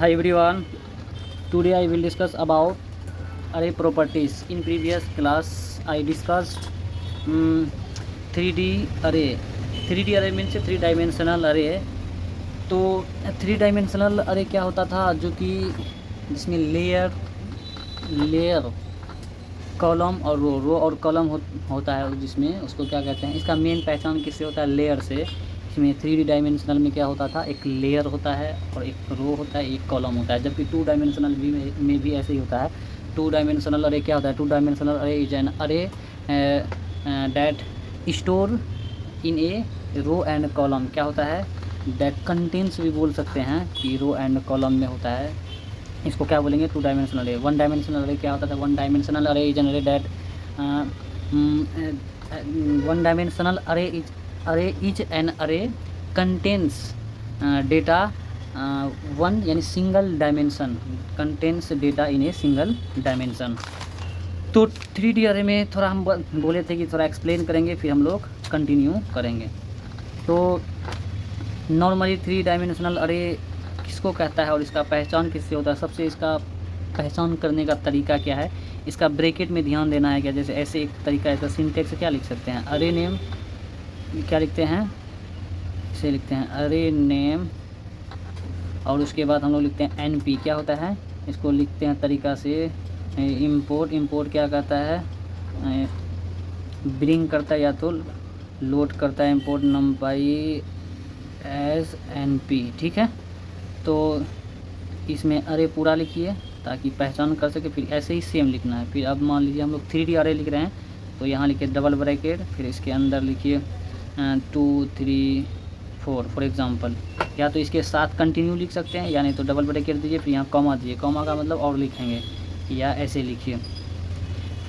Hi everyone. Today I will discuss about array properties. In previous class I discussed 3D array. 3D array means three dimensional अरे है। तो three dimensional अरे क्या होता था, जो कि जिसमें लेयर कॉलम और रो और कॉलम होता है, जिसमें उसको क्या कहते हैं, इसका मेन पहचान किससे होता है, लेयर से। इसमें 3D डायमेंशनल में क्या होता था, एक लेयर होता है और एक रो होता है, एक कॉलम होता है। जबकि टू डायमेंशनल में भी ऐसे ही होता है। टू डायमेंशनल अरे क्या होता है, two dimensional array is an array that store in a row and column. क्या होता है, दैट कंटेंट्स भी बोल सकते हैं कि रो एंड कॉलम में होता है। इसको क्या बोलेंगे, टू डायमेंशनल अरे। वन डायमेंशनल अरे क्या होता था, one dimensional array is an array that one dimensional array is an अरे कंटेंस डेटा वन यानी single dimension, contains data in a single dimension. तो 3D अरे में थोड़ा हम बोले थे कि थोड़ा एक्सप्लेन करेंगे, फिर हम लोग कंटिन्यू करेंगे। तो नॉर्मली 3 डायमेंशनल अरे किसको कहता है और इसका पहचान किससे होता है। सबसे इसका पहचान करने का तरीका क्या है, इसका ब्रैकेट में ध्यान देना है क्या। जैसे ऐसे एक तरीका है, इसका सिंटेक्स क्या लिख सकते हैं, अरे नेम क्या लिखते हैं, इसे लिखते हैं अरे नेम, और उसके बाद हम लोग लिखते हैं NP। क्या होता है, इसको लिखते हैं तरीका से इंपोर्ट क्या कहता है, ब्रिंग करता है या तो लोड करता है, इंपोर्ट नंपाई एज NP। ठीक है, तो इसमें अरे पूरा लिखिए ताकि पहचान कर सके। फिर ऐसे ही सेम लिखना है। फिर अब मान लीजिए हम लोग 3D अरे लिख रहे हैं, तो यहाँ लिखिए डबल ब्रैकेट, फिर इसके अंदर लिखिए 2 3 4 फॉर एग्जांपल। या तो इसके साथ कंटिन्यू लिख सकते हैं, या नहीं तो डबल ब्रैकेट दीजिए, फिर यहाँ कॉमा दीजिए। कॉमा का मतलब और लिखेंगे, या ऐसे लिखिए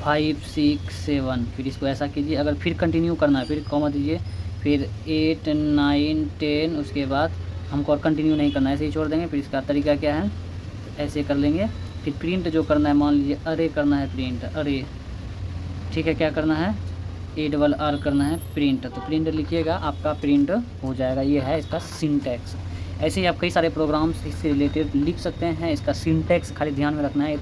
5 6 7। फिर इसको ऐसा कीजिए। अगर फिर कंटिन्यू करना है, फिर कॉमा दीजिए, फिर 8 9 10। उसके बाद हमको और कंटिन्यू नहीं करना है, ऐसे ही छोड़ देंगे। फिर इसका तरीका क्या है, ऐसे कर लेंगे। फिर प्रिंट जो करना है, मान लीजिए अरे करना है, प्रिंट अरे। ठीक है, क्या करना है, ARR करना है, प्रिंट। तो प्रिंट लिखिएगा, आपका प्रिंट हो जाएगा। ये है इसका सिंटैक्स। ऐसे ही आप कई सारे प्रोग्राम्स इससे रिलेटेड लिख सकते हैं। इसका सिंटैक्स खाली ध्यान में रखना है।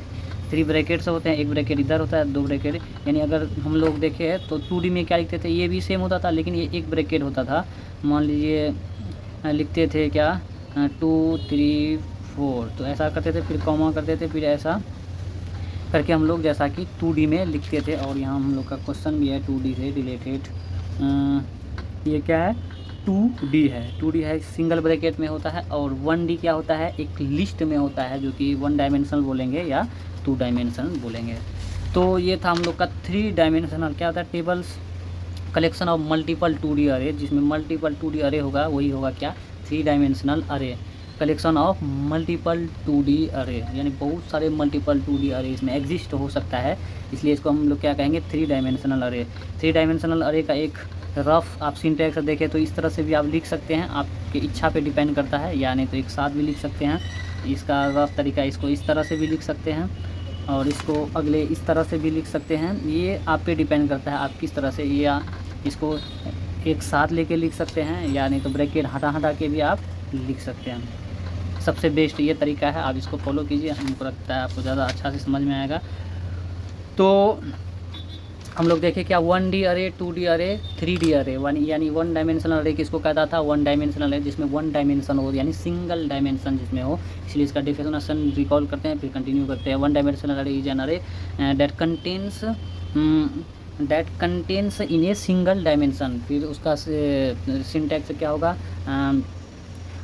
3 ब्रैकेट्स होते हैं, एक ब्रैकेट इधर होता है, 2 ब्रैकेट। यानी अगर हम लोग देखें तो 2D में क्या लिखते थे, ये भी सेम होता था, लेकिन ये एक ब्रैकेट होता था। मान लीजिए लिखते थे क्या 2 3 4, तो ऐसा करते थे, फिर कॉमा करते थे, फिर ऐसा करके हम लोग जैसा कि 2D में लिखते थे। और यहाँ हम लोग का क्वेश्चन भी है 2D से रिलेटेड। ये क्या है, 2D है। 2D है, सिंगल ब्रैकेट में होता है। और 1D क्या होता है, एक लिस्ट में होता है, जो कि 1 डायमेंशनल बोलेंगे या 2 डायमेंशनल बोलेंगे। तो ये था हम लोग का 3 डायमेंशनल। क्या होता है, tables collection of multiple 2D अरे। जिसमें मल्टीपल 2D अरे होगा, वही होगा क्या, 3 डायमेंशनल अरे। कलेक्शन ऑफ मल्टीपल 2D अरे, यानी बहुत सारे मल्टीपल 2D अरे इसमें एग्जिस्ट हो सकता है, इसलिए इसको हम लोग क्या कहेंगे, 3 डायमेंशनल अरे। 3 डायमेंशनल अरे का एक रफ आप सिंटैक्स देखें तो इस तरह से भी आप लिख सकते हैं, आपके इच्छा पे डिपेंड करता है। या नहीं तो एक साथ भी लिख सकते हैं। इसका रफ तरीका, इसको इस तरह से भी लिख सकते हैं, और इसको अगले इस तरह से भी लिख सकते हैं। ये आप पे डिपेंड करता है आप किस तरह से, या इसको एक साथ लेके लिख सकते हैं, या नहीं तो ब्रैकेट हटा के भी आप लिख सकते हैं। सबसे बेस्ट ये तरीका है, आप इसको फॉलो कीजिए, हमको लगता है आपको ज़्यादा अच्छा से समझ में आएगा। तो हम लोग देखें क्या, 1D अरे, 2D अरे, 3D अरे। यानी 1 डायमेंशनल अरे किसको कहता था, 1 डायमेंशनल है जिसमें 1 डायमेंशन हो, यानी सिंगल डायमेंशन जिसमें हो। इसलिए इसका डेफिनेशन रिकॉल करते हैं, फिर कंटिन्यू करते हैं। 1 dimensional array is an array that contains in a single dimension. फिर उसका सिंटैक्स क्या होगा,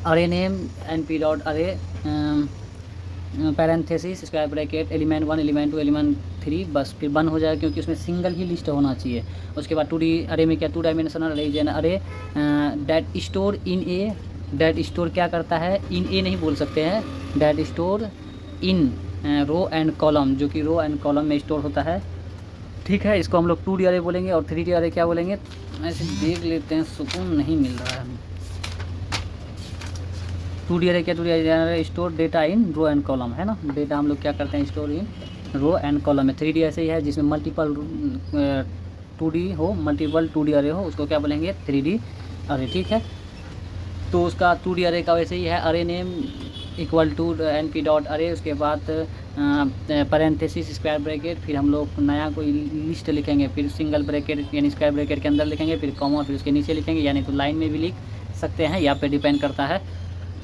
अरे name NP dot array parenthesis square bracket element 1 element 2 element 3, बस फिर बंद हो जाएगा, क्योंकि उसमें सिंगल ही लिस्ट होना चाहिए। उसके बाद 2D अरे में क्या, 2 dimensional array is an array that store in a. That store क्या करता है, इन ए नहीं बोल सकते हैं, that store in row and column, जो कि रो एंड कॉलम में स्टोर होता है। ठीक है, इसको हम लोग 2D अरे बोलेंगे। और 3D अरे क्या बोलेंगे, ऐसे देख लेते हैं, सुकून नहीं मिल रहा है। 2D अरे क्या, 2D array store data in row and column, है ना। डेटा हम लोग क्या करते हैं, store in row and column में। 3D ऐसे ही है, जिसमें मल्टीपल 2D हो, मल्टीपल 2D अरे हो, उसको क्या बोलेंगे, 3D अरे। ठीक है, तो उसका 2D अरे का वैसे ही है, array name equal to N P dot array, उसके बाद पैरेंथेसिस स्क्वायर ब्रैकेट, फिर हम लोग नया कोई लिस्ट लिखेंगे, फिर सिंगल ब्रैकेट यानी स्क्वायर ब्रैकेट के अंदर लिखेंगे, फिर कॉमा, फिर उसके नीचे लिखेंगे, यानी तो लाइन में भी लिख सकते हैं, या पे डिपेंड करता है।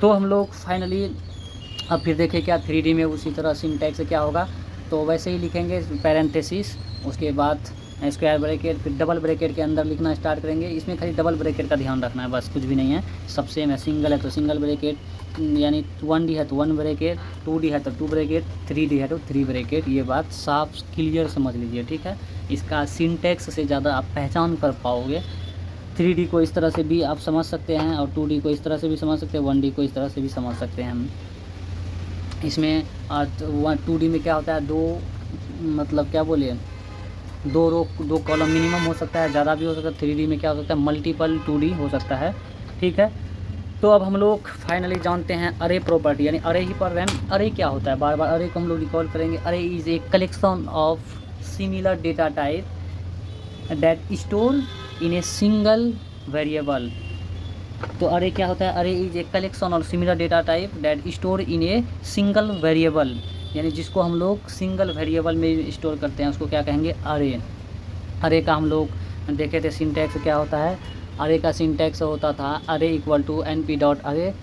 तो हम लोग फाइनली अब फिर देखें क्या 3D में उसी तरह सिंटैक्स क्या होगा, तो वैसे ही लिखेंगे पैरेंथेसिस, उसके बाद स्क्वायर ब्रैकेट, फिर डबल ब्रैकेट के अंदर लिखना स्टार्ट करेंगे। इसमें खाली डबल ब्रैकेट का ध्यान रखना है, बस कुछ भी नहीं है, सब सेम है। सिंगल है तो सिंगल ब्रैकेट, यानी 1D है तो 1 ब्रैकेट, 2D है तो 2 ब्रैकेट, 3D है तो 3 ब्रैकेट। ये बात साफ क्लियर समझ लीजिए, ठीक है। इसका सिंटैक्स से ज़्यादा आप पहचान कर पाओगे। 3D को इस तरह से भी आप समझ सकते हैं, और 2D को इस तरह से भी समझ सकते हैं, 1D को इस तरह से भी समझ सकते हैं हम। इसमें 2D में क्या होता है, दो मतलब क्या बोलिए, दो रो 2 कॉलम मिनिमम हो सकता है, ज़्यादा भी हो सकता है। 3D में क्या हो सकता है, मल्टीपल 2D हो सकता है, ठीक है। तो अब हम लोग फाइनली जानते हैं अरे प्रॉपर्टी, यानी अरे ही पढ़ रहे हैं। अरे क्या होता है, बार बार अरे को हम लोग रिकॉल करेंगे। अरे is a collection of similar data type that store in a single variable. तो अरे क्या होता है, अरे इज ए कलेक्शन और similar data type that store in a single variable, यानी जिसको हम लोग सिंगल वेरिएबल में स्टोर करते हैं, उसको क्या कहेंगे, अरे। अरे का हम लोग देखे थे सिंटैक्स क्या होता है। अरे का सिंटैक्स होता था array equal to N P dot array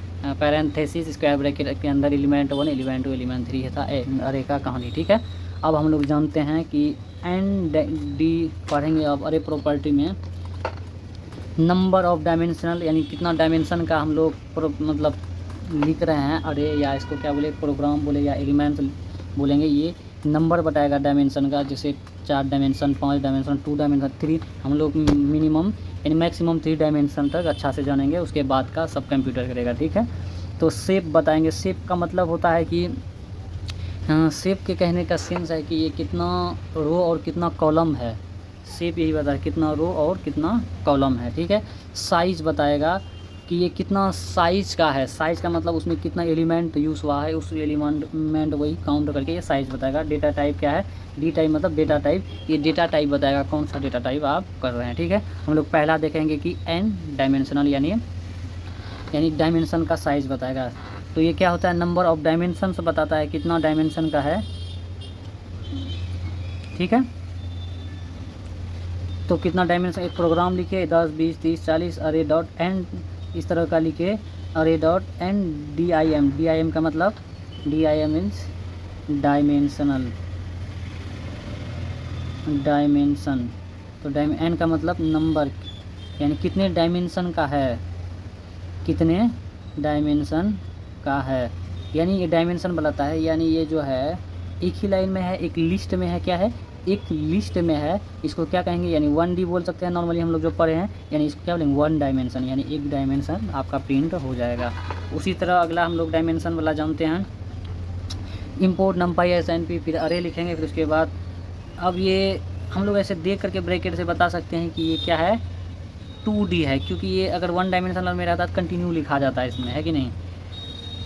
parenthesis square bracket के अंदर एलिमेंट 1 एलिमेंट 2 एलिमेंट 3 था अरे का कहानी, ठीक है। अब हम लोग जानते हैं कि एन डी पढ़ेंगे अब अरे प्रॉपर्टी में। नंबर ऑफ डायमेंशनल, यानी कितना डायमेंशन का हम लोग मतलब लिख रहे हैं अरे, या इसको क्या बोले, प्रोग्राम बोले या एलिमेंट बोलेंगे। ये नंबर बताएगा डायमेंशन का, जैसे 4 डायमेंशन, 5 डायमेंशन, 2 डायमेंशन, 3। हम लोग मिनिमम यानी मैक्सिमम 3 डायमेंशन तक अच्छा से जानेंगे, उसके बाद का सब कंप्यूटर करेगा, ठीक है। तो शेप बताएंगे। शेप का मतलब होता है कि शेप के कहने का सेंस है कि ये कितना रो और कितना कॉलम है। शेप यही बता है कितना रो और कितना कॉलम है, ठीक है। साइज़ बताएगा कि ये कितना साइज़ का है। साइज़ का मतलब उसमें कितना एलिमेंट यूज़ हुआ है, उस एलिमेंट वही काउंट करके ये साइज़ बताएगा। डेटा टाइप क्या है, डी टाइप मतलब डेटा टाइप, ये डेटा टाइप बताएगा कौन सा डेटा टाइप आप कर रहे हैं, ठीक है। हम लोग पहला देखेंगे कि एन डायमेंशनल, यानी डायमेंशन का साइज़ बताएगा। तो ये क्या होता है, नंबर ऑफ डायमेंशन से बताता है कितना डायमेंशन का है, ठीक है। तो कितना डायमेंशन, एक प्रोग्राम लिखे 10 20 30 40 अरे डॉट एंड इस तरह का लिखे अरे dot and D I am का मतलब D I am means dimensional dimension. तो एन का मतलब नंबर, यानी कितने डायमेंशन का है, कितने डायमेंशन का है, यानी ये डायमेंशन बताता है। यानी ये जो है एक ही लाइन में है, एक लिस्ट में है, क्या है, एक लिस्ट में है। इसको क्या कहेंगे, यानी 1D बोल सकते हैं नॉर्मली हम लोग जो पढ़े हैं, यानी इसको क्या बोलेंगे 1 डायमेंशन, यानी एक डायमेंशन आपका प्रिंट हो जाएगा। उसी तरह अगला हम लोग डायमेंशन वाला जानते हैं, import NumPy as N P, फिर अरे लिखेंगे, फिर उसके बाद अब ये हम लोग ऐसे देख करके ब्रैकेट से बता सकते हैं कि ये क्या है, 2D है, क्योंकि ये अगर 1 डायमेंशनल में रहता है कंटिन्यू लिखा जाता है इसमें, है कि नहीं।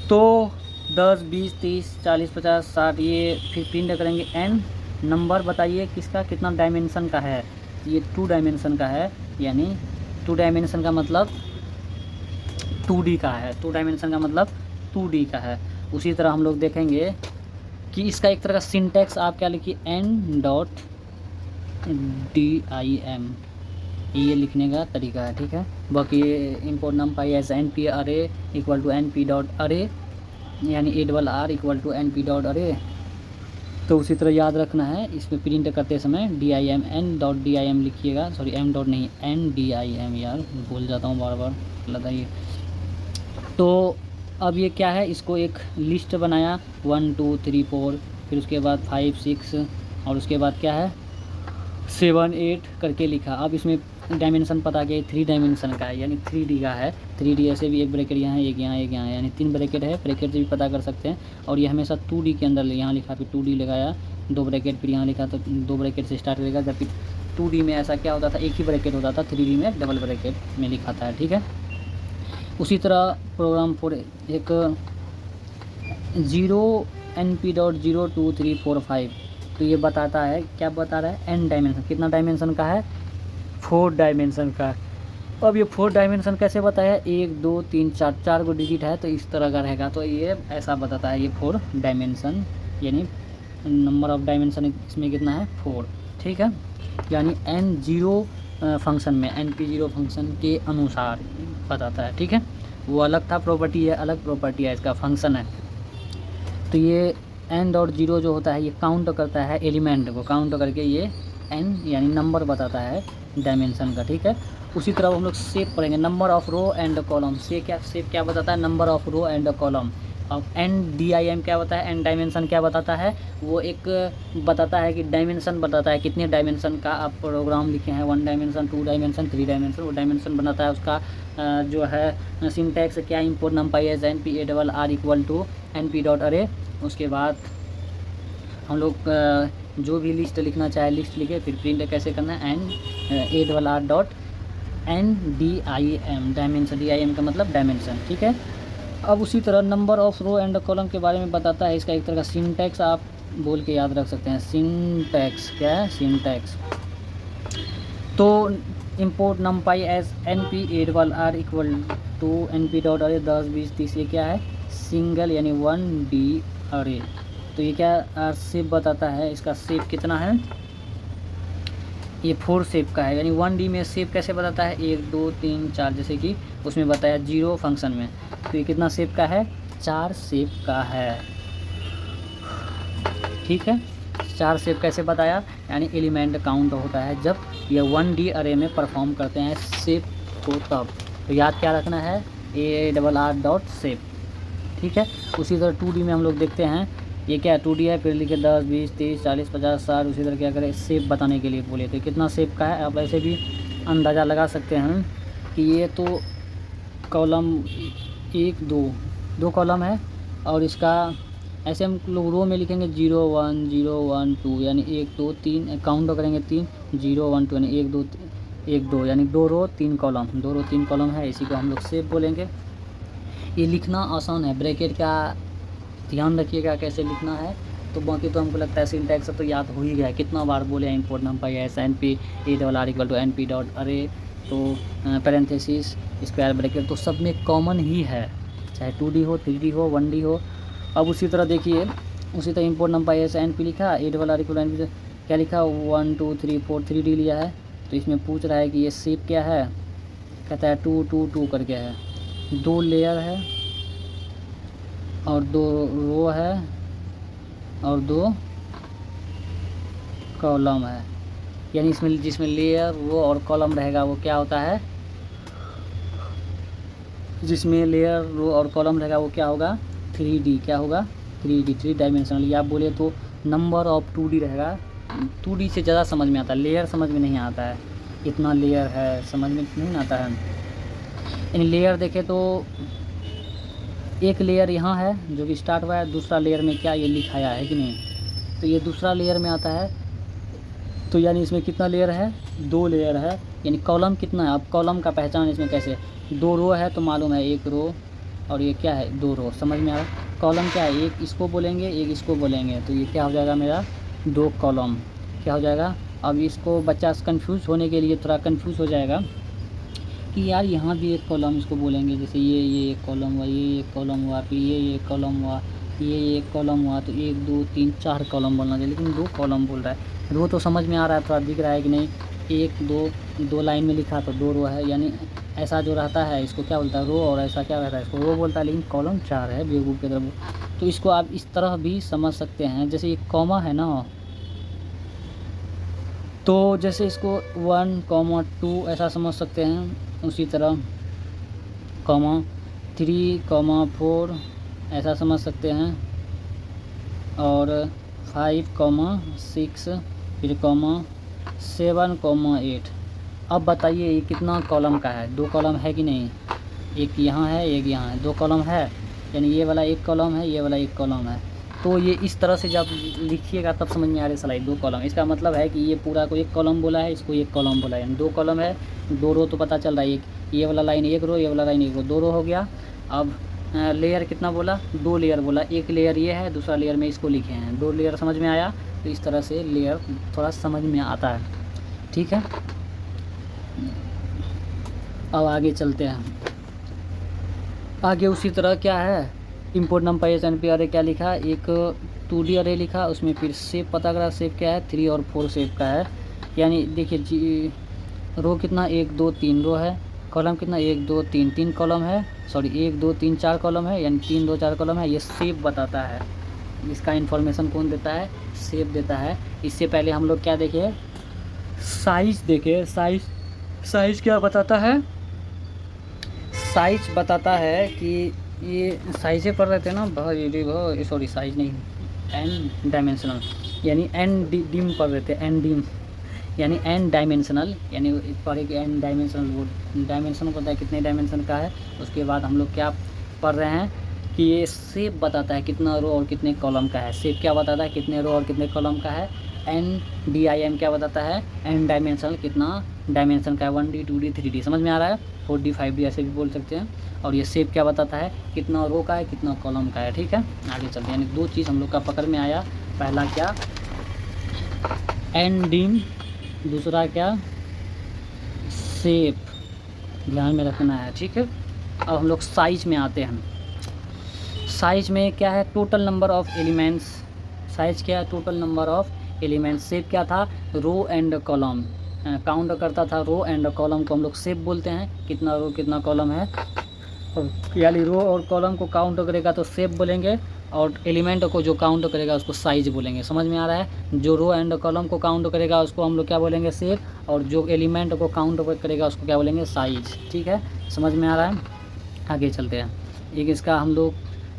तो 10 20 30 40 50 60 ये फिर प्रिंट करेंगे। एन नंबर बताइए किसका, कितना डायमेंशन का है, ये 2 डायमेंशन का है, यानी 2 डायमेंशन का मतलब 2D का है, 2 डायमेंशन का मतलब 2D का है। उसी तरह हम लोग देखेंगे कि इसका एक तरह का सिंटैक्स आप क्या लिखिए, एन डॉट DIM, ये लिखने का तरीका है, ठीक है। बाकी import नंपाई as n P array equal to N P dot array, यानी ARR equal to N P dot array. तो उसी तरह याद रखना है, इसमें प्रिंट करते समय DIM एन डॉट DIM लिखिएगा, सॉरी एम डॉट नहीं NDIM, यार भूल जाता हूँ बार बार, बताइए। तो अब ये क्या है, इसको एक लिस्ट बनाया 1 2 3 4, फिर उसके बाद 5 6 और उसके बाद क्या है 7 8 करके लिखा। अब इसमें डायमेंशन पता किया 3 डायमेंशन का है, यानी 3D का है। 3D ऐसे भी एक ब्रैकेट यहाँ है, एक यहाँ, एक यहाँ, यानी 3 ब्रैकेट है, ब्रैकेट से भी पता कर सकते हैं। और ये हमेशा 2D के अंदर यहाँ लिखा, फिर 2D लगाया 2 ब्रैकेट, फिर यहाँ लिखा तो 2 ब्रैकेट से स्टार्ट करेगा। जबकि 2D में ऐसा क्या होता था, एक ही ब्रैकेट होता था, 3D में डबल ब्रैकेट में लिखा था, ठीक है। उसी तरह प्रोग्राम फॉर एक 0 NP.02345, तो ये बताता है, क्या बता रहा है, n डायमेंशन, कितना डायमेंशन का है, 4 डायमेंशन का। अब ये 4 डायमेंशन कैसे बताया, 1 2 3 4, 4 को डिजिट है तो इस तरह का रहेगा, तो ये ऐसा बताता है ये 4 डायमेंशन, यानी नंबर ऑफ डायमेंशन इसमें कितना है 4, ठीक है। यानी n0 फंक्शन में np0 फंक्शन के अनुसार बताता है, ठीक है। वो अलग था प्रॉपर्टी है, अलग प्रॉपर्टी है, इसका फंक्शन है। तो ये n.0 जो होता है ये काउंट करता है एलिमेंट को, काउंट करके ये n यानी नंबर बताता है डायमेंशन का, ठीक है। उसी तरह हम लोग सेव पढ़ेंगे, number of row and column से सेव क्या बताता है, number of row and column. अब NDIM क्या बताता है, n डायमेंशन क्या बताता है, वो एक बताता है कि डायमेंशन बताता है कितने डायमेंशन का आप प्रोग्राम लिखे हैं, 1 डायमेंशन 2 डायमेंशन 3 डायमेंशन, वो डायमेंशन बनाता है उसका जो है सिंटैक्स क्या, import नंपाई as NP_ARR equal to NP.array। उसके बाद हम लोग जो भी लिस्ट लिखना चाहे लिस्ट लिखे, फिर प्रिंट कैसे करना है, NARR.NDIM डायमेंशन, DIM का मतलब डायमेंशन, ठीक है। अब उसी तरह number of row and column के बारे में बताता है, इसका एक तरह का सिंटैक्स आप बोल के याद रख सकते हैं। सिंटैक्स क्या है, सिंटैक्स तो import नंपाई as NP_ARR equal to NP.array 10 20 30, ये क्या है सिंगल यानी 1D अरे। तो ये क्या शेप बताता है, इसका शेप कितना है, ये 4 शेप का है, यानी 1D में शेप कैसे बताता है 1 2 3 4, जैसे कि उसमें बताया 0 फंक्शन में। तो ये कितना शेप का है, 4 शेप का है, ठीक है। 4 शेप कैसे बताया, यानी एलिमेंट काउंट होता है जब ये 1D अरे में परफॉर्म करते हैं शेप को तब। तो याद क्या रखना है, ARR.shape, ठीक है। उसी तरह 2D में हम लोग देखते हैं, ये क्या 2D है, फिर लिखे 10 20 30 40 50 60, उसी तरह क्या करें शेप बताने के लिए बोले, तो कितना शेप का है आप ऐसे भी अंदाज़ा लगा सकते हैं कि ये तो कॉलम 1 2 कॉलम है, और इसका ऐसे हम लोग रो में लिखेंगे 0 1 0 1 2, यानी 1 2 3 काउंट करेंगे 3 0 1 2, यानी 1 2 1 2, यानी 2 रो 3 कॉलम, 2 रो 3 कॉलम है, इसी को हम लोग शेप बोलेंगे। ये लिखना आसान है, ब्रैकेट का ध्यान रखिएगा कैसे लिखना है, तो बाकी तो हमको लगता है सिंटैक्स तो याद हो ही गया है, कितना बार बोले import नंपाई as NP_ARR equal to NP.array, तो पैरेंथेसिस स्क्वायर ब्रैकेट तो सब में कॉमन ही है, चाहे 2D हो 3D हो 1D हो। अब उसी तरह देखिए, उसी तरह इंपोर्ट नंपाई एज NP लिखा, ARR इक्वल NP क्या लिखा 1 2 3 4 3D लिया है। तो इसमें पूछ रहा है कि ये शेप क्या है, कहता है 2 2 2 करके है, 2 लेयर है और 2 रो है और 2 कॉलम है, यानी इसमें जिसमें लेयर रो और कॉलम रहेगा वो क्या होता है, जिसमें लेयर रो और कॉलम रहेगा वो क्या होगा 3D, क्या होगा 3D 3 डायमेंशनल, या बोले तो नंबर ऑफ 2D रहेगा। 2D से ज़्यादा समझ में आता है, लेयर समझ में नहीं आता है, इतना लेयर है समझ में नहीं आता है। इन लेयर देखे तो एक लेयर यहाँ है जो कि स्टार्ट हुआ है, दूसरा लेयर में क्या ये लिखाया है कि नहीं, तो ये दूसरा लेयर में आता है, तो यानी इसमें कितना लेयर है 2 लेयर है, यानी कॉलम कितना है। अब कॉलम का पहचान इसमें कैसे, 2 रो है तो मालूम है 1 रो, और ये क्या है 2 रो, समझ में आ रहा है। कॉलम क्या है, एक इसको बोलेंगे एक इसको बोलेंगे, तो ये क्या हो जाएगा मेरा 2 कॉलम, क्या हो जाएगा। अब इसको बच्चा कंफ्यूज होने के लिए थोड़ा कंफ्यूज हो जाएगा कि यार यहाँ भी एक कॉलम इसको बोलेंगे, जैसे ये एक कॉलम हुआ, ये एक कॉलम हुआ, फिर ये एक कॉलम हुआ, ये एक कॉलम हुआ, तो 1 2 3 4 कॉलम बोलना चाहिए, लेकिन 2 कॉलम बोल रहा है। रो तो समझ में आ रहा है, थोड़ा दिख रहा है कि नहीं, 1 2 2 लाइन में लिखा तो 2 रो है, यानी ऐसा जो रहता है इसको क्या बोलता है रो, और ऐसा क्या रहता है इसको रो बोलता है, लेकिन कॉलम 4 है बेवकूफ़ की तरफ। तो इसको आप इस तरह भी समझ सकते हैं, जैसे ये कॉमा है ना, तो जैसे इसको 1 2 ऐसा समझ सकते हैं, उसी तरह 3 4 ऐसा समझ सकते हैं, और 5 6 फिर 7 8। अब बताइए ये कितना कॉलम का है, 2 कॉलम है कि नहीं, एक यहाँ है एक यहाँ है, 2 कॉलम है, यानी ये वाला 1 कॉलम है, ये वाला 1 कॉलम है। तो ये इस तरह से जब लिखिएगा तब समझ में आ रही सलाई 2 कॉलम, इसका मतलब है कि ये पूरा को 1 कॉलम बोला है, इसको 1 कॉलम बोला है, यानी 2 कॉलम है 2 रो, तो पता चल रहा है ये वाला लाइन 1 रो, ये वाला लाइन 1 रो, 2 रो हो गया। अब लेयर कितना बोला 2 लेयर बोला, एक लेयर ये है, दूसरा लेयर में इसको लिखे हैं, 2 लेयर समझ में आया। तो इस तरह से लेयर थोड़ा समझ में आता है, ठीक है। अब आगे चलते हैं। आगे उसी तरह क्या है, import NumPy as N P array क्या लिखा, एक 2D अरे लिखा, उसमें फिर शेप पता करा, शेप क्या है 3 और 4 शेप का है। यानी देखिए रो कितना 1 2 3 रो है, कॉलम कितना 1 2 3 3 कॉलम है, सॉरी 1 2 3 4 कॉलम है, यानी 3 2 4 कॉलम है। ये शेप बताता है, इसका इन्फॉर्मेशन कौन देता है, शेप देता है। इससे पहले हम लोग क्या देखे, साइज देखे। साइज क्या बताता है, साइज बताता है कि ये साइज़े पढ़ रहे थे ना सॉरी साइज नहीं, एन डायमेंशनल, यानी एन डिम पढ़ रहे थे, एन डिम यानी एन डायमेंशनल, यानी पढ़े कि एन डायमेंशनल, वो डायमेंशन पता है कितने डायमेंशन का है। उसके बाद हम लोग क्या पढ़ रहे हैं कि ये शेप बताता है कितना रो और कितने कॉलम का है। शेप क्या बताता है, कितने रो और कितने कॉलम का है। एन डी आई एम क्या बताता है, एन डायमेंशनल, कितना डायमेंशन का है, 1D 2D 3D, समझ में आ रहा है, 4D 5D ऐसे भी बोल सकते हैं। और ये शेप क्या बताता है, कितना रो का है कितना कॉलम का है। ठीक है, आगे चलते हैं। यानी 2 चीज़ हम लोग का पकड़ में आया। पहला क्या, एन डीम, दूसरा क्या, शेप, ध्यान में रखना है। ठीक है, अब हम लोग साइज में आते हैं। साइज में क्या है, total number of elements. Size क्या है, total number of elements. Shape क्या था, रो एंड कॉलम, काउंट करता था रो एंड कॉलम को हम लोग शेप बोलते हैं, कितना रो कितना कॉलम है। और यानी रो और कॉलम को काउंट करेगा तो शेप बोलेंगे, और एलिमेंट को जो काउंट करेगा उसको साइज बोलेंगे। समझ में आ रहा है, जो रो एंड कॉलम को काउंट करेगा उसको हम लोग क्या बोलेंगे, शेप, और जो एलिमेंट को काउंट करेगा उसको क्या बोलेंगे, साइज। ठीक है, समझ में आ रहा है, आगे चलते हैं। एक इसका हम लोग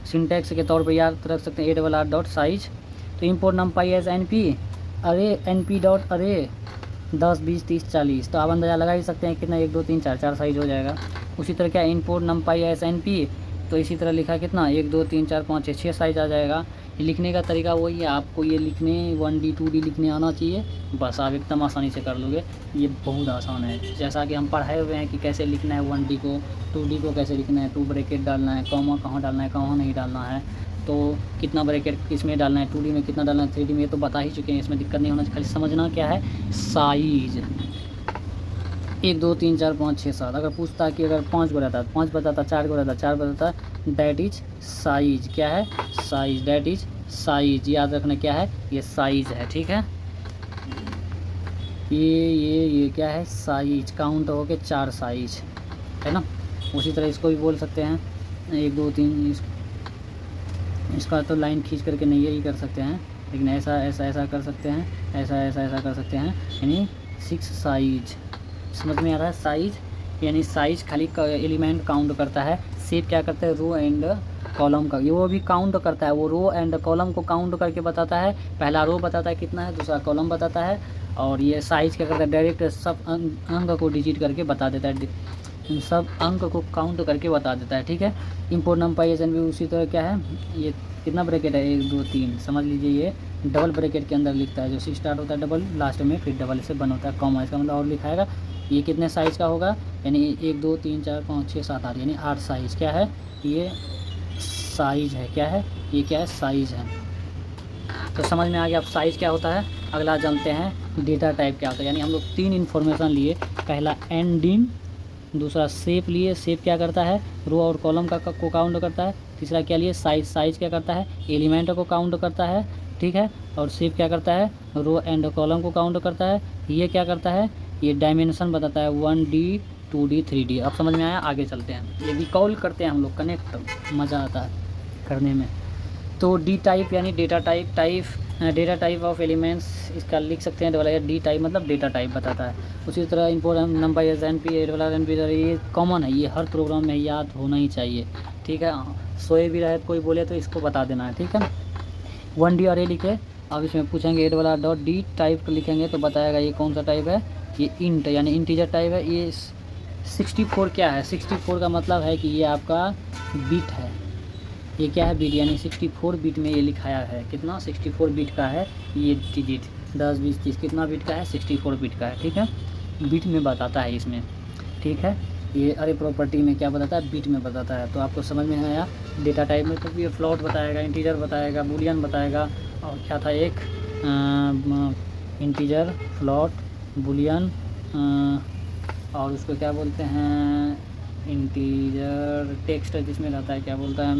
सिंटैक्स के तौर पर याद रख सकते हैं, ARR डॉट साइज। तो इंपोर्ट नंपाई एज NP अरे, NP डॉट अरे 10 20 30 40, तो आप अंदाज़ा लगा ही सकते हैं कितना, 1 2 3 4 4 साइज हो जाएगा। उसी तरह क्या, इंपोर्ट नंपाई एस NP, तो इसी तरह लिखा कितना, 1 2 3 4 5 6 साइज आ जाएगा। लिखने का तरीका वही है, आपको ये लिखने 1D 2D लिखने आना चाहिए, बस आप एकदम आसानी से कर लोगे। ये बहुत आसान है, जैसा कि हम पढ़ाए हुए हैं कि कैसे लिखना है 1D को, 2D को कैसे लिखना है, 2 ब्रैकेट डालना है, कॉमा कहाँ डालना है कहाँ नहीं डालना है, तो कितना ब्रैकेट किसमें डालना है, 2D में कितना डालना है, 3D में, ये तो बता ही चुके हैं, इसमें दिक्कत नहीं होना चाहिए। खाली समझना क्या है, साइज। 1 2 3 4 5 6 7, अगर पूछता कि अगर 5 को रहता 5 बताता, 4 को रहता 4 बताता, दैट इज साइज। क्या है, साइज, दैट इज साइज। याद रखना क्या है, ये साइज है। ठीक है, ये क्या है, साइज, काउंट हो के 4 साइज है ना। उसी तरह इसको भी बोल सकते हैं 1 2 3, इसका तो लाइन खींच करके नहीं यही कर सकते हैं, लेकिन ऐसा ऐसा ऐसा कर सकते हैं, ऐसा ऐसा ऐसा कर सकते हैं, यानी 6 साइज। समझ में आ रहा है, साइज यानी साइज खाली एलिमेंट काउंट करता है। शेप क्या करता है, रो एंड कॉलम का, ये वो भी काउंट करता है, वो रो एंड कॉलम को काउंट करके बताता है। पहला रो बताता है कितना है, दूसरा कॉलम बताता है, और ये साइज क्या करता है, डायरेक्ट सब अंक को डिजिट करके बता देता है, सब अंक को काउंट करके बता देता है। ठीक है, इंपोर्ट नंपाई एस NP उसी तरह क्या है, ये कितना ब्रैकेट है, 1 2 3, समझ लीजिए ये डबल ब्रैकेट के अंदर लिखता है, जो से स्टार्ट होता है डबल, लास्ट में फिर डबल से बन होता है कॉमा, इसका मतलब और लिखाएगा। ये कितने साइज़ का होगा, यानी 1 2 3 4 5 6 7 8, यानी 8 साइज़। क्या है, ये साइज़ है। क्या है, ये क्या है, साइज़ है। तो समझ में आ गया अब साइज़ क्या होता है। अगला जानते हैं डेटा टाइप क्या होता है। यानी हम लोग 3 इन्फॉर्मेशन लिए, पहला एंडिंग, दूसरा शेप लिए, शेप क्या करता है, रो और कॉलम का को काउंट करता है। तीसरा क्या लिए, साइज, साइज क्या करता है, एलिमेंट को काउंट करता है। ठीक है, और शेप क्या करता है, रो एंड कॉलम को काउंट करता है। ये क्या करता है, ये डायमेंशन बताता है, 1D 2D 3D। अब समझ में आया, आगे चलते हैं। ये भी कॉल करते हैं हम लोग, कनेक्ट, मज़ा आता है करने में। तो डी टाइप यानी data type, data type of elements, इसका लिख सकते हैं डबल डी टाइप, मतलब डेटा टाइप बताता है। उसी तरह import NumPy S NP NP, ये कॉमन है, ये हर प्रोग्राम में याद होना ही चाहिए। ठीक है, सोए भी रहे कोई बोले तो इसको बता देना है। ठीक है, 1D अरे लिखे, अब इसमें पूछेंगे डॉट डी टाइप लिखेंगे तो बताएगा ये कौन सा टाइप है, ये इंट यानी इंटीजर टाइप है। ये 64 क्या है, 64 का मतलब है कि ये आपका बिट है। ये क्या है, बिट, यानी 64 बिट में ये लिखाया है। कितना, 64 बिट का है ये डिजिट, 10 20 30, कितना बिट का है, 64 बिट का है। ठीक है, बिट में बताता है इसमें। ठीक है, ये अरे प्रॉपर्टी में क्या बताता है, बिट में बताता है। तो आपको समझ में आया। डेटा टाइप में तो ये फ्लोट बताएगा, इंटीजर बताएगा, बूलियन बताएगा, और क्या था एक इंटीजर, फ्लोट, बूलियन, और उसको क्या बोलते हैं, इंटीजर टेक्स्ट जिसमें रहता है, क्या बोलता है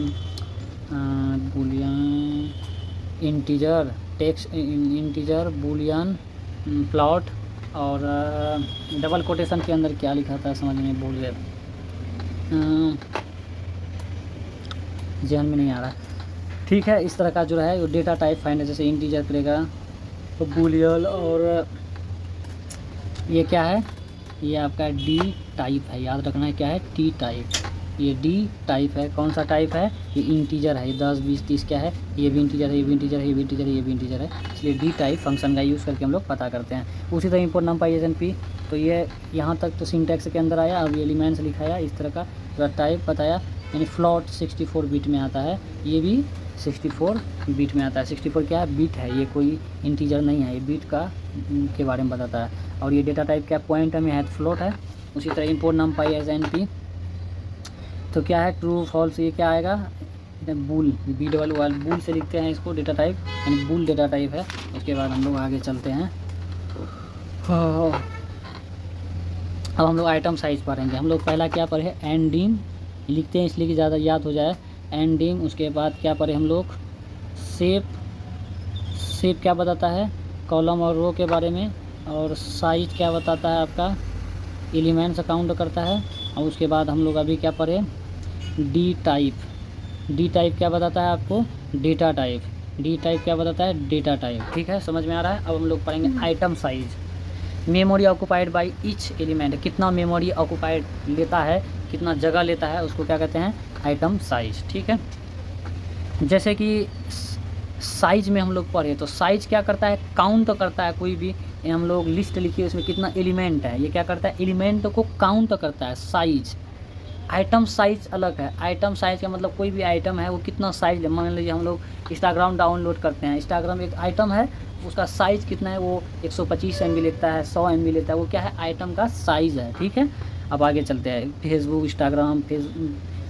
Boolean, integer text, integer Boolean plot, और डबल कोटेशन के अंदर क्या लिखा था समझ में भूल गए, ध्यान में नहीं आ रहा। ठीक है, इस तरह का जो है वो डेटा टाइप फाइंड है, जैसे इंटीजर करेगा तो बूलियन, और ये क्या है, ये आपका डी टाइप है, याद रखना है क्या है, टी टाइप, ये डी टाइप है। कौन सा टाइप है, ये इंटीजर है, ये 10 20 30 क्या है, ये भी इंटीजर है, ये भी इंटीजर है, ये भी इंटीजर है, ये भी इंटीजर है, इसलिए डी टाइप फंक्शन का यूज़ करके हम लोग पता करते हैं। उसी तरह इंपोर्ट नंपाई एसएनपी, तो ये यहाँ तक तो सिंटैक्स के अंदर आया। अब एलिमेंट्स लिखाया इस तरह का, पूरा टाइप बताया, यानी फ्लॉट 64 बिट में आता है, ये भी 64 बिट में आता है। 64 क्या है, बिट है, ये कोई इंटीजर नहीं है, ये बिट का के बारे में बताता है। और ये डेटा टाइप क्या पॉइंट में है, फ्लोट है। उसी तरह इंपोर्ट नंपाई एसएनपी, तो क्या है, ट्रू फॉल्स, ये क्या आएगा, बूल, बी डबल वाल बूल से लिखते हैं इसको, डेटा टाइप यानी बूल डेटा टाइप है। उसके बाद हम लोग आगे चलते हैं। अब हम लोग आइटम साइज पढ़ेंगे। हम लोग पहला क्या पढ़े, एंडिंग लिखते हैं इसलिए कि ज़्यादा याद हो जाए, एंडिंग। उसके बाद क्या पढ़े हम लोग, शेप, शेप क्या बताता है, कॉलम और रो के बारे में। और साइज क्या बताता है आपका, एलिमेंट्स काउंट करता है। और उसके बाद हम लोग अभी क्या पढ़े, डी टाइप, डी टाइप क्या बताता है आपको, डेटा टाइप, डी टाइप क्या बताता है, डेटा टाइप। ठीक है, समझ में आ रहा है। अब हम लोग पढ़ेंगे item size, memory occupied by each element, कितना मेमोरी ऑक्यूपाइड लेता है, कितना जगह लेता है, उसको क्या कहते हैं, आइटम साइज। ठीक है, जैसे कि साइज में हम लोग पढ़े, तो साइज क्या करता है, काउंट करता है। कोई भी हम लोग लिस्ट लिखिए, उसमें कितना एलिमेंट है, ये क्या करता है, एलिमेंट को काउंट करता है, साइज। आइटम साइज अलग है। आइटम साइज का मतलब कोई भी आइटम है वो कितना साइज ले, मान लीजिए हम लोग इंस्टाग्राम डाउनलोड करते हैं, इंस्टाग्राम एक आइटम है, उसका साइज़ कितना है, वो 125 MB लेता है, 100 MB लेता है, वो क्या है, आइटम का साइज़ है। ठीक है, अब आगे चलते हैं। फेसबुक, इंस्टाग्राम,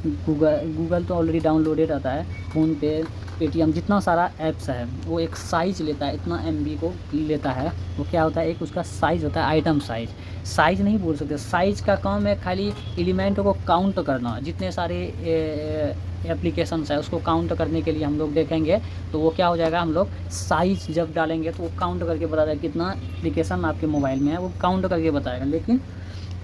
गूगल तो ऑलरेडी डाउनलोडेड रहता है, फ़ोनपे, पेटीएम, जितना सारा ऐप्स है वो एक साइज़ लेता है, इतना MB को लेता है, वो क्या होता है, एक उसका साइज़ होता है, आइटम साइज़। साइज़ नहीं बोल सकते, साइज़ का काम है खाली एलिमेंटों को काउंट करना। जितने सारे एप्लीकेशंस है उसको काउंट करने के लिए हम लोग देखेंगे, तो वो क्या हो जाएगा, हम लोग साइज़ जब डालेंगे तो वो काउंट करके बताएगा कितना एप्लीकेशन आपके मोबाइल में है, वो काउंट करके बताएगा। लेकिन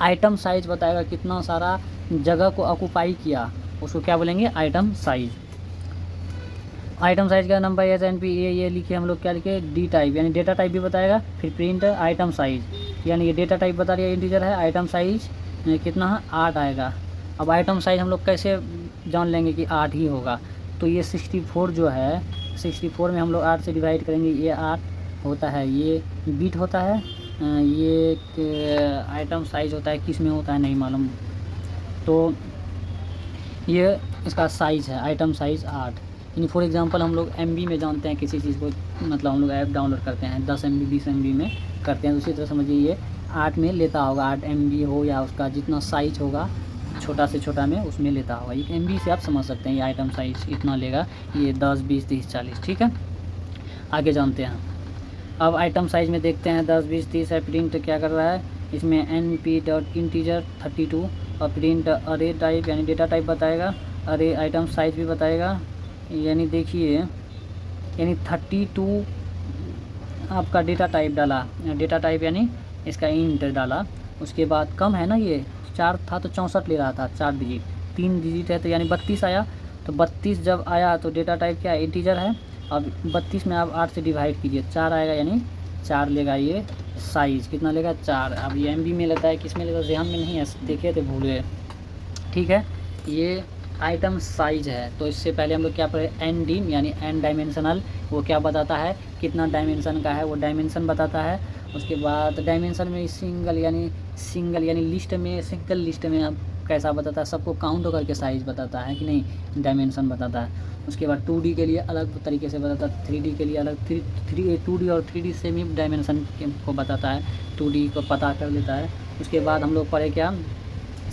आइटम साइज़ बताएगा कितना सारा जगह को ऑक्यूपाई किया, उसको क्या बोलेंगे, आइटम साइज़। आइटम साइज़ का नंबर एसएनपी, ये लिखे हम लोग, क्या लिखे, डी टाइप, यानी डेटा टाइप भी बताएगा। फिर प्रिंट आइटम साइज़, यानी ये डेटा टाइप बता रही है, इंटीजर है, आइटम साइज़ कितना है, 8 आएगा। अब आइटम साइज़ हम लोग कैसे जान लेंगे कि 8 ही होगा, तो ये 64 जो है, 64 में हम लोग 8 से डिवाइड करेंगे, ये 8 होता है, ये बीट होता है, ये आइटम साइज़ होता है, किस में होता है नहीं मालूम, तो ये इसका साइज़ है, आइटम साइज़ 8। यानी फॉर एग्जांपल हम लोग MB में जानते हैं किसी चीज़ को, मतलब हम लोग ऐप डाउनलोड करते हैं 10 MB 20 MB में करते हैं, उसी तरह समझिए ये 8 में लेता होगा, 8 MB हो या उसका जितना साइज होगा छोटा से छोटा में उसमें लेता होगा। ये MB से आप समझ सकते हैं, ये आइटम साइज़ इतना लेगा, ये 10 20 30 40। ठीक है, आगे जानते हैं। अब आइटम साइज़ में देखते हैं, 10 20 30 है, प्रिंट क्या कर रहा है, इसमें np.integer 32, और प्रिंट अरे टाइप यानी डेटा टाइप बताएगा, अरे आइटम साइज़ भी बताएगा। यानी देखिए, यानी 32 आपका डेटा टाइप डाला, डेटा टाइप यानी इसका इंट डाला, उसके बाद कम है ना, ये 4 था तो 64 ले रहा था, 4 डिजिट, 3 डिजिट है तो यानी 32 आया, तो 32 जब आया तो डेटा टाइप क्या है, इंटीजर है। अब 32 में आप 8 से डिवाइड कीजिए, 4 आएगा, यानी 4 लेगा। ये साइज़ कितना लेगा, 4। अब ये MB में लेता है, किस में लेता है, ध्यान में नहीं है, देखे थे भूल गए। ठीक है, ये आइटम साइज है। तो इससे पहले हम लोग क्या पढ़े, एन यानी एन डायमेंशनल, वो क्या बताता है, कितना डायमेंशन का है, वो डायमेंशन बताता है। उसके बाद डायमेंशन में सिंगल यानी लिस्ट में, सिंगल लिस्ट में अब कैसा बताता है, सबको काउंट करके साइज़ बताता है कि नहीं, डायमेंशन बताता है। उसके बाद 2D के लिए अलग तरीके से बताता है, 3D के लिए अलग, 2D और 3D से भी डायमेंशन को बताता है, 2D को पता कर लेता है। उसके बाद हम लोग पढ़े क्या,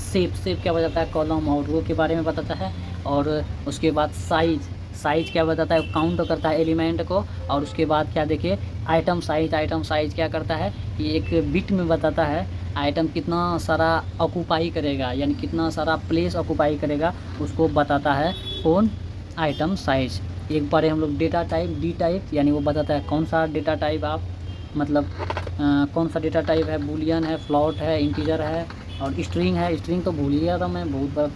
शेप क्या बताता है, कॉलम और रो के बारे में बताता है। और उसके बाद साइज़ क्या बताता है, काउंट करता है एलिमेंट को। और उसके बाद क्या देखिए, आइटम साइज़ क्या करता है, ये एक बिट में बताता है। आइटम कितना सारा ऑक्यूपाई करेगा, यानी कितना सारा प्लेस ऑक्यूपाई करेगा, उसको बताता है कौन, आइटम साइज। एक बार हम लोग डेटा टाइप, डी टाइप, यानी वो बताता है कौन सा डेटा टाइप आप मतलब कौन सा डेटा टाइप है, बूलियन है, फ्लोट है, इंटीजर है और स्ट्रिंग है। स्ट्रिंग तो भूल ही गया था मैं, बहुत बार।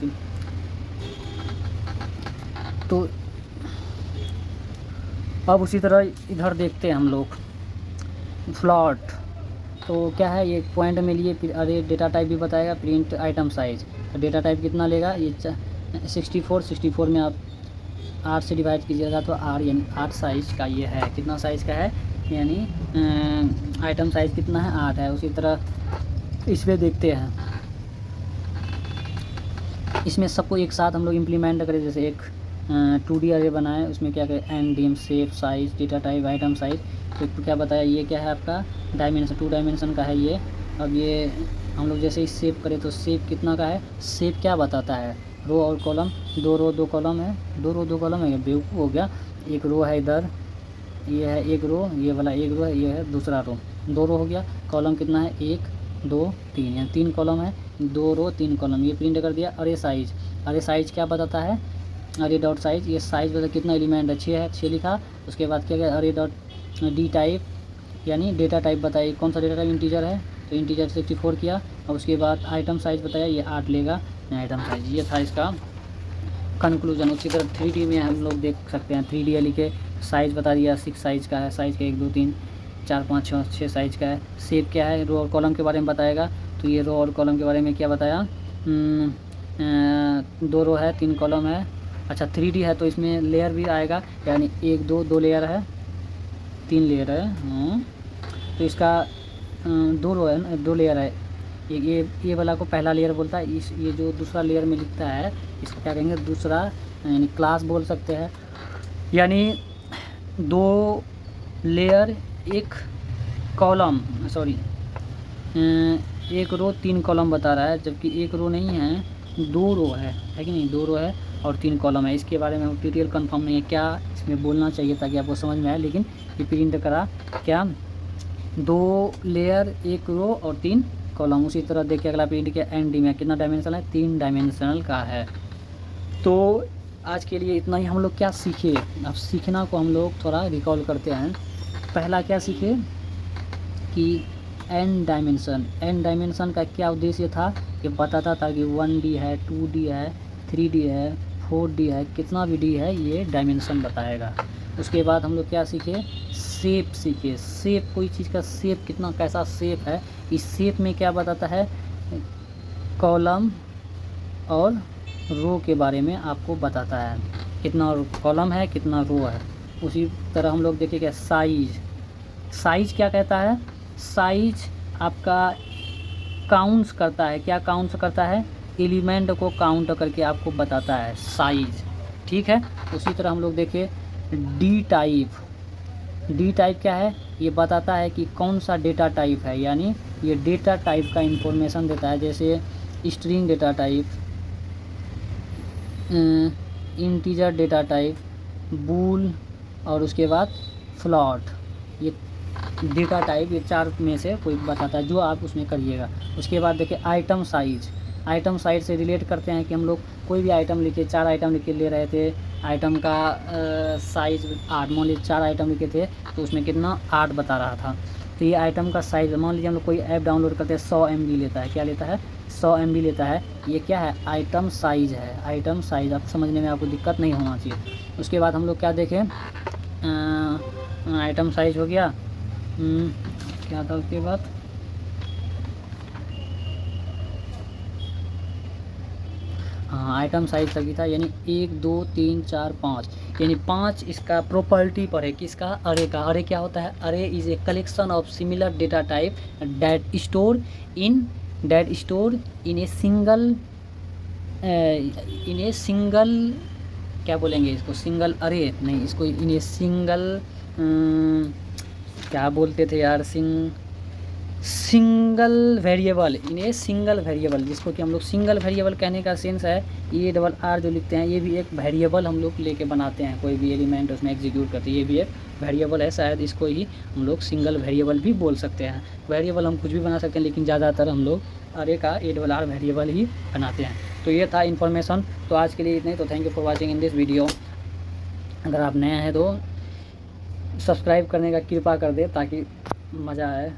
तो अब उसी तरह इधर देखते हैं हम लोग फ्लॉट। तो क्या है, ये पॉइंट में लिए फिर अरे डेटा टाइप भी बताएगा, प्रिंट आइटम साइज। तो डेटा टाइप कितना लेगा, ये 64 में आप 8 से डिवाइड कीजिएगा तो आर, यानी 8 साइज़ का ये है। कितना साइज़ का है, यानी आइटम साइज़ कितना है, 8 है। उसी तरह इसमें देखते हैं, इसमें सबको एक साथ हम लोग इम्प्लीमेंट करें। जैसे एक 2D अरे बनाए, उसमें क्या करें, N dim, shape, size, data type, item size. तो क्या बताया, ये क्या है आपका डायमेंशन, 2 डायमेंशन का है ये। अब ये हम लोग जैसे ही शेप करें तो शेप कितना का है, शेप क्या बताता है, रो और कॉलम, 2 रो 2 कॉलम है, 2 रो 2 कॉलम है, बेवकूफ़ हो गया। एक रो है इधर, ये है एक रो, ये वाला एक रो है, ये है दूसरा रो, 2 रो हो गया। कॉलम कितना है, 1 2 3, यानी 3 कॉलम है, 2 रो 3 कॉलम। ये प्रिंट कर दिया। अरे साइज़, अरे साइज़ क्या बताता है, अरे डॉट साइज, ये साइज बता कितना एलिमेंट है, 6 है, 6 लिखा। उसके बाद क्या गया, अरे डॉट डी टाइप, यानी डेटा टाइप बताइए कौन सा डेटा टाइप, इंटीजर है तो इंटीजर 64 किया। और उसके बाद आइटम साइज बताया, ये 8 लेगा आइटम साइज। ये था इसका कंक्लूजन। उसी तरह 3D में हम लोग देख सकते हैं, 3D लिखे साइज़ बता दिया, 6 साइज़ का है, साइज़ का 1 2 3 4 5 6 साइज़ का है। शेप क्या है, रो और कॉलम के बारे में बताएगा। तो ये रो और कॉलम के बारे में क्या बताया, 2 रो है 3 कॉलम है। अच्छा 3D है तो इसमें लेयर भी आएगा, यानी 1 2 2 लेयर है, 3 लेयर है। तो इसका 2 रो है, 2 लेयर है। ये वाला को पहला लेयर बोलता है। इस ये जो दूसरा लेयर में लिखता है, इसको क्या कहेंगे, दूसरा यानी क्लास बोल सकते हैं। यानी 2 लेयर 1 कॉलम, सॉरी 1 रो 3 कॉलम बता रहा है, जबकि 1 रो नहीं है, 2 रो है कि नहीं, 2 रो है और 3 कॉलम है। इसके बारे में ट्यूटोरियल कंफर्म नहीं है, क्या इसमें बोलना चाहिए ताकि आपको समझ में आए, लेकिन ये प्रिंट करा क्या, 2 लेयर 1 रो और 3 कॉलम। उसी तरह देखिए अगला प्रिंट किया, एन डी में कितना डायमेंशनल है, 3 डायमेंशनल का है। तो आज के लिए इतना ही। हम लोग क्या सीखे, अब सीखना को हम लोग थोड़ा रिकॉल करते हैं। पहला क्या सीखे कि एन डायमेंशन का क्या उद्देश्य था, कि बताता था कि 1D है, 2D है, 3D है, 4D है, कितना भी D है ये डायमेंशन बताएगा। उसके बाद हम लोग क्या सीखे, शेप सीखे। शेप, कोई चीज़ का शेप कितना कैसा शेप है, इस शेप में क्या बताता है, कॉलम और रो के बारे में आपको बताता है, कितना कॉलम है कितना रो है। उसी तरह हम लोग देखेंगे साइज क्या कहता है, साइज आपका काउंट्स करता है। क्या काउंट्स करता है, एलिमेंट को काउंट करके आपको बताता है साइज, ठीक है। उसी तरह हम लोग देखें डी टाइप क्या है, ये बताता है कि कौन सा डेटा टाइप है, यानी ये डेटा टाइप का इंफॉर्मेशन देता है। जैसे string data type, integer data type, bool और उसके बाद फ्लॉट, ये डेटा टाइप, ये 4 में से कोई बताता है, जो आप उसमें करिएगा। उसके बाद देखिए आइटम साइज से रिलेट करते हैं कि हम लोग कोई भी आइटम लिखे, 4 आइटम लिख के ले रहे थे, आइटम का साइज़ 8, मान लीजिए 4 आइटम लिखे थे तो उसमें कितना 8 बता रहा था। तो ये आइटम का साइज़, मान लीजिए हम लोग कोई ऐप डाउनलोड करते हैं, 100 MB लेता है, क्या लेता है, 100 MB लेता है। ये क्या है, आइटम साइज़ है, आइटम साइज़। आप समझने में आपको दिक्कत नहीं होना चाहिए। उसके बाद हम लोग क्या देखें, आइटम साइज़ हो गया, क्या था उसके बाद, हाँ आइटम साइज तक ही था, यानी 1 2 3 4 5, यानी 5 इसका प्रॉपर्टी पर है, किसका, अरे का। अरे क्या होता है, अरे is a collection of similar data type that store in a single क्या बोलेंगे इसको, सिंगल अरे नहीं, इसको इन ए सिंगल क्या बोलते थे यार, single variable in a single variable, जिसको कि हम लोग सिंगल वेरिएबल कहने का सेंस है ARR जो लिखते हैं ये भी एक वेरिएबल हम लोग लेके बनाते हैं, कोई भी एलिमेंट उसमें एग्जीक्यूट करते हैं, ये भी एक वेरिएबल है, शायद इसको ही हम लोग सिंगल वेरिएबल भी बोल सकते हैं। वेरिएबल हम कुछ भी बना सकते हैं, लेकिन ज़्यादातर हम लोग अरे का ARR वेरिएबल ही बनाते हैं। तो ये था इन्फॉर्मेशन। तो आज के लिए इतना ही। तो thank you for watching in this video. अगर आप नए हैं तो सब्सक्राइब करने का कृपा कर दे ताकि मज़ा आए।